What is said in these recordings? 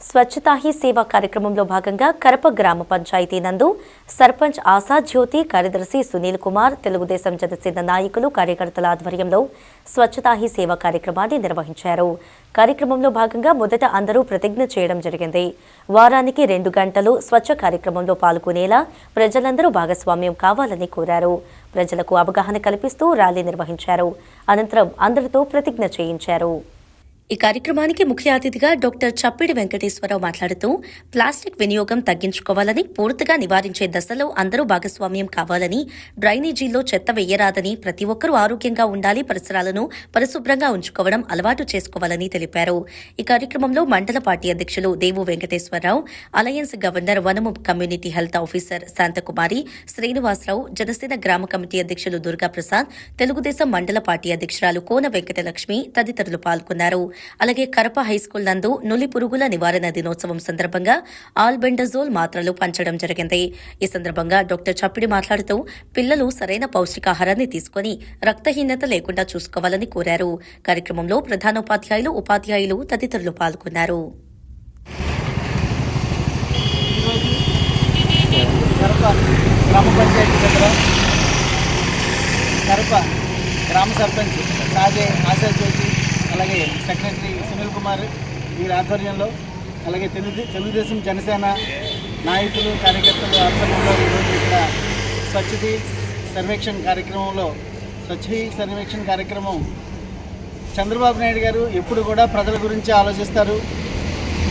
స్వచ్ఛతా he సేవా కార్యక్రమంలో భాగంగా కరప గ్రామ పంచాయతీ నందు సర్పంచ్ ఆశా జ్యోతి, కార్యదర్శి సునీల్ కుమార్, తెలుగుదేశం జనసేన నాయకులు, కార్యకర్తల ఆధ్వర్యంలో స్వచ్ఛతా హీ సేవా కార్యక్రమాన్ని నిర్వహించారు. కార్యక్రమంలో భాగంగా మొదట అందరూ ప్రతిజ్ఞ చేయడం జరిగింది. వారానికి 2 గంటలు స్వచ్ఛ కార్యక్రమంలో పాల్గొనేలా ప్రజలందరూ భాగస్వామ్యం కావాలని కోరారు. ప్రజలకు అవగాహన కల్పిస్తూ ర్యాలీ నిర్వహించారు. అనంతరం అందరితో ప్రతిజ్ఞ చేయించారు. ఈ కార్యక్రమానికి ముఖ్య అతిథిగా డాక్టర్ చప్పిడి వెంకటేశ్వరరావు మాట్లాడుతూ ప్లాస్టిక్ వినియోగం తగ్గించుకోవాలని, పూర్తిగా నివారించే దశలో అందరూ భాగస్వామ్యం కావాలని, డ్రైనేజీల్లో చెత్త వేయరాదని, ప్రతి ఒక్కరూ ఆరోగ్యంగా ఉండాలి, పరిసరాలను పరిశుభ్రంగా ఉంచుకోవడం అలవాటు చేసుకోవాలని తెలిపారు. ఈ కార్యక్రమంలో మండల పార్టీ అధ్యక్షులు Devu Venkateswararao, alliance governor Vanamu community health officer Shanthakumari, Srinivasarao, Janasena గ్రామ కమిటీ అధ్యక్షులు దుర్గాప్రసాద్, తెలుగుదేశం మండల పార్టీ అధ్యక్షురాలు కోన వెంకటలక్ష్మి తదితరులు పాల్గొన్నారు. అలాగే కరప హైస్కూల్ నందు నులి పురుగుల నివారణ దినోత్సవం సందర్భంగా ఆల్బెండజోల్ మాత్రలు పంచడం జరిగింది. ఈ సందర్భంగా డాక్టర్ చప్పిడి మాట్లాడుతూ పిల్లలు సరైన పౌష్టికాహారాన్ని తీసుకుని రక్తహీనత లేకుండా చూసుకోవాలని కోరారు. కార్యక్రమంలో ప్రధానోపాధ్యాయులు, ఉపాధ్యాయులు తదితరులు పాల్గొన్నారు. గ్రామ సర్పంచ్ రాజే ఆశా జ్యోతి, అలాగే సెక్రటరీ సునీల్ కుమార్ వీరి ఆధ్వర్యంలో, అలాగే తెలుగుదేశం జనసేన నాయకులు, కార్యకర్తలు ఆధ్వర్యంలో ఈరోజు ఇక్కడ స్వచ్ఛత సర్వేక్షణ కార్యక్రమం చంద్రబాబు నాయుడు గారు ఎప్పుడు కూడా ప్రజల గురించి ఆలోచిస్తారు.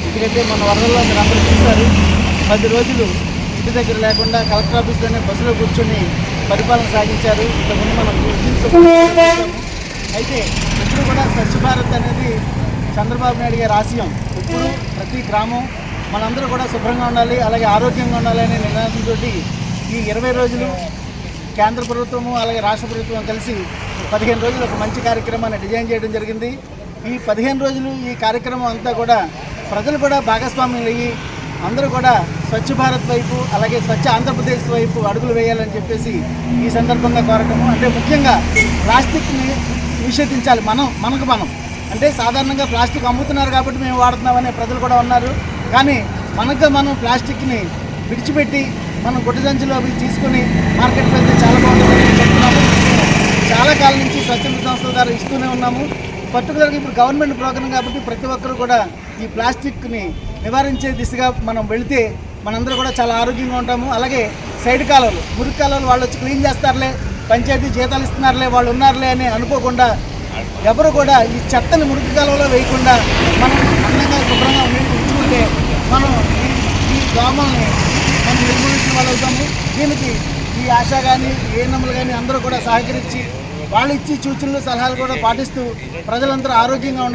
ఎందుకంటే మన వరదల్లో మీరు అందరూ చూస్తారు, 10 రోజులు ఇంటి దగ్గర లేకుండా కలెక్టర్ ఆఫీస్లోనే బస్సులో కూర్చొని పరిపాలన సాగించారు. ఇంతకుముందు మనం అయితే ఇప్పుడు కూడా స్వచ్ఛ భారత్ అనేది చంద్రబాబు నాయుడు గారి ఆశయం. ఇప్పుడు ప్రతి గ్రామం మనందరూ కూడా శుభ్రంగా ఉండాలి, అలాగే ఆరోగ్యంగా ఉండాలి అనే నినాదంతో ఈ 20 రోజులు కేంద్ర ప్రభుత్వము అలాగే రాష్ట్ర ప్రభుత్వం కలిసి 15 రోజులు ఒక మంచి కార్యక్రమాన్ని డిజైన్ చేయడం జరిగింది. ఈ 15 రోజులు ఈ కార్యక్రమం అంతా కూడా ప్రజలు కూడా భాగస్వామ్యం అయ్యి అందరూ కూడా స్వచ్ఛ భారత్ వైపు, అలాగే స్వచ్ఛ ఆంధ్రప్రదేశ్ వైపు అడుగులు వేయాలని చెప్పేసి ఈ సందర్భంగా కోరటము. అంటే ముఖ్యంగా ప్లాస్టిక్ని నిషేధించాలి. మనం అంటే సాధారణంగా ప్లాస్టిక్ అమ్ముతున్నారు కాబట్టి మేము వాడుతున్నామనే ప్రజలు కూడా ఉన్నారు. కానీ మనం ప్లాస్టిక్ని విడిచిపెట్టి మనం గుడ్డ సంచులు అవి తీసుకొని మార్కెట్కి వెళ్తే చాలా బాగుంటుందని చెప్తున్నాము. చాలా కాలం నుంచి స్వచ్ఛంద సంస్థల ద్వారా ఇస్తూనే ఉన్నాము. పర్టికులర్గా ఇప్పుడు గవర్నమెంట్ ప్రోగ్రాం కాబట్టి ప్రతి ఒక్కరు కూడా ఈ ప్లాస్టిక్ని నివారించే దిశగా మనం వెళితే మనందరూ కూడా చాలా ఆరోగ్యంగా ఉంటాము. అలాగే సైడ్ కాలువలు, మురికి కాలువలు వాళ్ళు వచ్చి క్లీన్ చేస్తారులే, పంచాయతీ జీతాలు ఇస్తున్నారులే, వాళ్ళు ఉన్నారులే అని అనుకోకుండా ఎవరు కూడా ఈ చెత్తని మురికి కాలువలో వేయకుండా మనం అందంగా శుభ్రంగా ఉంచుకుంటే మనం ఈ దోమల్ని మనం నిర్మూలించిన వాళ్ళు అవుతాము. దీనికి ఈ ఆశా కానీ, ఏఎన్ఎంలు కానీ అందరూ కూడా సహకరించి వాళ్ళు ఇచ్చి సూచనలు, సలహాలు కూడా పాటిస్తూ ప్రజలందరూ ఆరోగ్యంగా ఉండాలి.